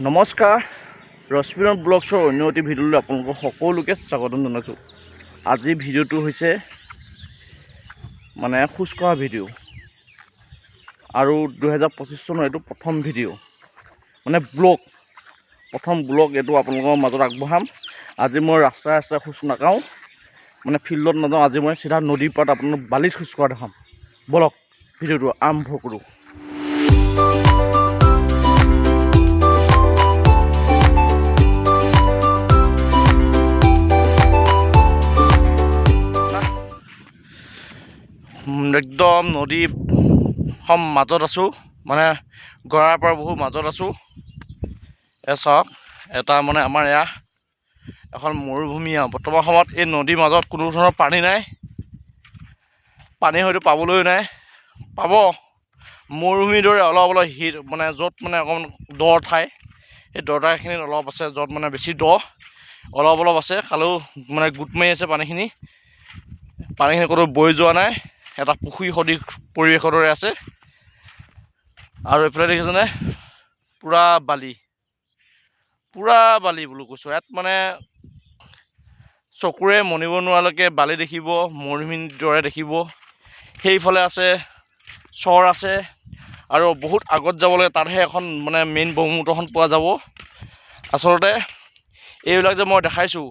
নমস্কাৰ, ৰশ্মিৰণ ব্লগছৰ অন্য এটি ভিডিঅ'লৈ আপোনালোকক সকলোকে স্বাগতম জনাইছোঁ। আজি ভিডিঅ'টো হৈছে খোজ কঢ়া ভিডিঅ' আৰু 2025 চনৰ এইটো প্ৰথম ভিডিঅ' প্ৰথম ব্লগ এইটো আপোনালোকৰ মাজত আগবঢ়াম। আজি মই ৰাস্তাই খোজ নাকাওঁ, ফিল্ডত নাযাওঁ। আজি মই চিধা নদীৰ পাৰত আপোনালোক বালিত খোজ কঢ়া দেখাম। বলক ভিডিঅ'টো আৰম্ভ কৰোঁ। একদম নদীৰ মাজত আছোঁ, গৰাৰ পৰা বহু মাজত আছোঁ। চাওক, এটা আমাৰ এয়া এখন মৰুভূমি। বৰ্তমান সময়ত এই নদীৰ মাজত কোনো ধৰণৰ পানী নাই, পানী হয়তো পাবলৈও নাই। পাব মৰুভূমিৰ দৰে অলপ অলপ য'ত অকণমান দ ঠাই, সেই দ ঠাইখিনিত অলপ আছে, য'ত বেছি দ অলপ অলপ আছে। খালেও গোট মাৰি আছে পানীখিনি ক'তো বৈ যোৱা নাই। এটা পুখুৰী সদৃশ পৰিৱেশৰ দৰে আছে। আৰু এইফালে দেখিছেনে, পুৰা বালি বুলি কৈছোঁ। ইয়াত চকুৰে মনিব নোৱাৰালৈকে বালি দেখিব, মৰুভূমিৰ দৰে দেখিব। সেইফালে আছে চৰ আছে, আৰু বহুত আগত যাব লাগে, তাতহে এখন মেইন ব্ৰহ্মপুত্ৰখন পোৱা যাব। আচলতে এইবিলাক যে মই দেখাইছোঁ,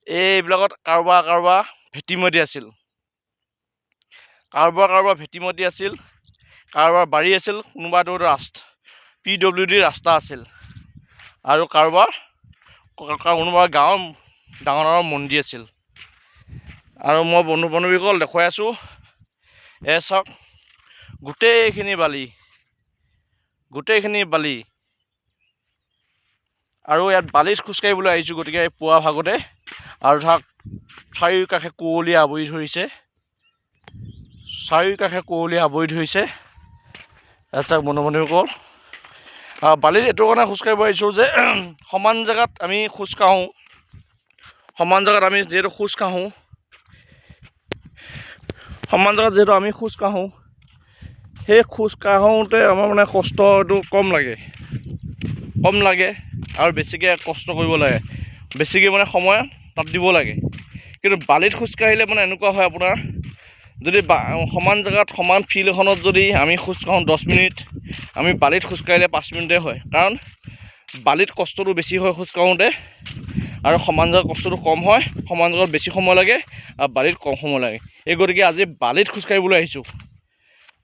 এইবিলাকত কাৰোবাৰ ভেটিমতি আছিল, কাৰোবাৰ বাৰী আছিল, কোনোবাটো PWD ৰাস্তা আছিল, আৰু কোনোবা গাঁৱৰ ডাঙৰ ডাঙৰ মন্দিৰ আছিল। আৰু মই বন্ধু বান্ধৱীসকল দেখুৱাই আছোঁ, চাওক, গোটেইখিনি বালি। আৰু ইয়াত বালিত খোজকাঢ়িবলৈ আহিছোঁ, গতিকে পুৱা ভাগতে। আৰু ধৰক চাৰিওকাষে কুঁৱলীয়ে আৱৰি ধৰিছে। চাওক বন্ধু বান্ধৱীসকল, বালিত এইটো কাৰণে খোজকাঢ়িব আহিছোঁ যে সমান জেগাত আমি খোজ কাঢ়োঁ, যিহেতু সেই খোজ কাঢ়োঁতে আমাৰ কষ্টটো কম লাগে আৰু বেছিকৈ কষ্ট কৰিব লাগে, বেছিকৈ সময় তাত দিব লাগে। কিন্তু বালিত খোজকাঢ়িলে এনেকুৱা হয়, আপোনাৰ যদি সমান জেগাত সমান ফিল্ড এখনত যদি আমি খোজ কাঢ়োঁ 10 মিনিট, আমি বালিত খোজকাঢ়িলে 5 মিনিটে হয়। কাৰণ বালিত কষ্টটো বেছি হয় খোজ কাঢ়োঁতে, আৰু সমান জেগাত কষ্টটো কম হয়। সমান জেগাত বেছি সময় লাগে আৰু বালিত কম সময় লাগে। এই গতিকে আজি বালিত খোজকাঢ়িবলৈ আহিছোঁ।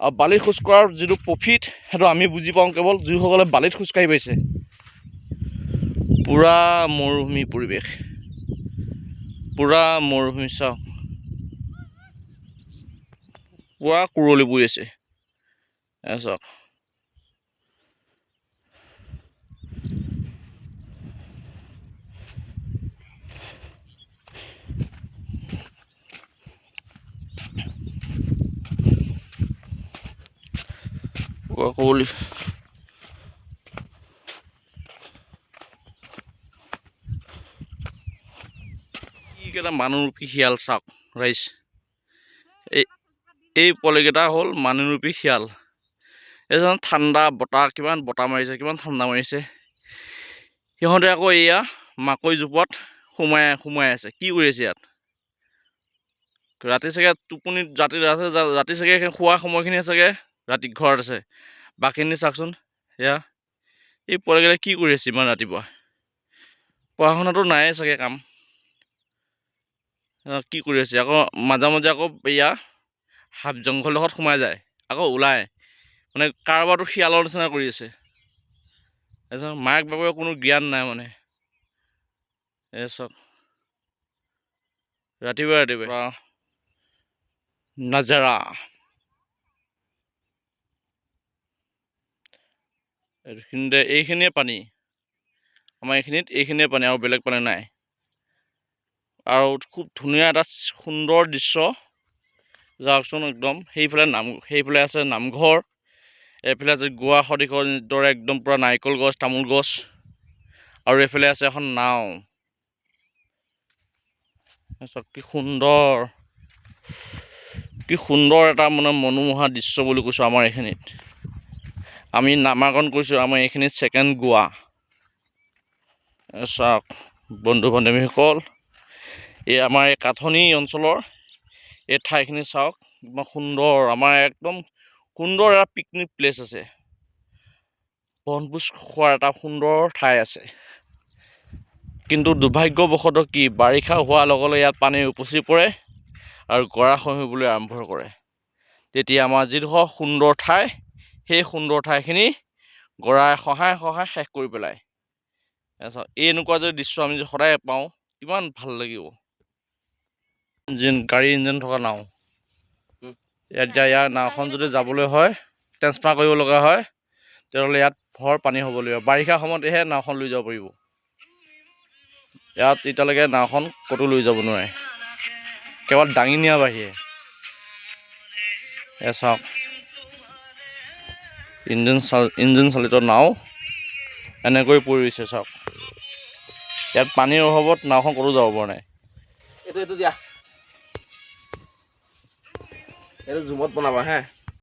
আৰু বালিত খোজকঢ়াৰ যিটো প্ৰফিট, সেইটো আমি বুজি পাওঁ কেৱল যিসকলে বালিত খোজকাঢ়ি পাইছে। পুৰা মৰুভূমি পৰিৱেশ, চাওক, পুৰা কুঁৱলী পৰি আছে। চাওক, কুঁৱলী। কেইটা মানুহৰূপী শিয়াল, চাওক ৰাইজ, এই পোৱালিকেইটা হ'ল মানুহৰূপী শিয়াল। এজন ঠাণ্ডা বতাহ, কিমান বতাহ মাৰিছে, কিমান ঠাণ্ডা মাৰিছে। সিহঁতে আকৌ এয়া মাকৈ জোপত সোমাই আছে। কি কৰি আছে ইয়াত? ৰাতি চাগে টোপনিত, ৰাতি চাগে শোৱা সময়খিনি চাগে ৰাতি ঘৰত আছে। বাকীখিনি চাওকচোন, এয়া এই পোৱালিকেইটা কি কৰি আছে ইমান ৰাতিপুৱা? পঢ়া শুনাটো নাইয়ে চাগে কাম। কি কৰি আছে? আকৌ মাজে মাজে আকৌ এয়া হাবি জংঘলডোখৰত সোমাই যায়, আকৌ ওলায়। কাৰোবাৰটো শিয়ালৰ নিচিনা কৰি আছে। মাক বাপেকৰ কোনো জ্ঞান নাই। চাওক, ৰাতিপুৱা নাজাৰা এইখিনিয়ে পানী, আমাৰ এইখিনিয়ে পানী, আৰু বেলেগ পানী নাই। আৰু খুব ধুনীয়া এটা সুন্দৰ দৃশ্য, যাওকচোন। একদম সেইফালে আছে নামঘৰ, এইফালে আছে গোৱা সদৃশৰ দৰে একদম পূৰা নাৰিকল গছ, তামোল গছ, আৰু এইফালে আছে এখন নাও। চাওক, কি সুন্দৰ এটা মনোমোহা দৃশ্য বুলি কৈছোঁ। আমাৰ এইখিনিত আমি নামাকৰণ কৰিছোঁ, আমাৰ এইখিনিত ছেকেণ্ড গোৱা। চাওক বন্ধু বান্ধৱীসকল, এই আমাৰ এই কাঠনি অঞ্চলৰ এই ঠাইখিনি চাওক, ইমান সুন্দৰ, আমাৰ একদম সুন্দৰ এটা পিকনিক প্লেচ আছে, বনভোজ খোৱাৰ এটা সুন্দৰ ঠাই আছে। কিন্তু দুৰ্ভাগ্যবশতঃ কি, বাৰিষা হোৱাৰ লগে লগে ইয়াত পানী উপচি পৰে আৰু গৰাখহনিবলৈ আৰম্ভ কৰে। তেতিয়া আমাৰ যিডোখৰ সুন্দৰ ঠাই, সেই সুন্দৰ ঠাইখিনি গৰাই খহাই খহাই শেষ কৰি পেলায়। এনেকুৱা যদি দৃশ্য আমি যদি সদায় পাওঁ কিমান ভাল লাগিব। গাড়ী ইঞ্জিন থকা নাও, ইয়াৰ নাওখন যদি যাবলৈ হয়, ট্ৰেন্সফাৰ কৰিব লগা হয়, তেতিয়াহ'লে ইয়াত ভৰ পানী হ'ব লাগিব। বাৰিষা সময়তেহে নাওখন লৈ যাব পাৰিব, ইয়াত এতিয়ালৈকে নাওখন ক'তো লৈ যাব নোৱাৰে, কেৱল দাঙি নিয়াৰ বাহিৰে। চাওক ইঞ্জিন চালিত নাও এনেকৈ পৰি ৰৈছে চাওক। ইয়াত পানীৰ অভাৱত নাওখন ক'তো যাব পৰা নাই। এইটো দিয়া, এইটো জুমত বনাবা হে।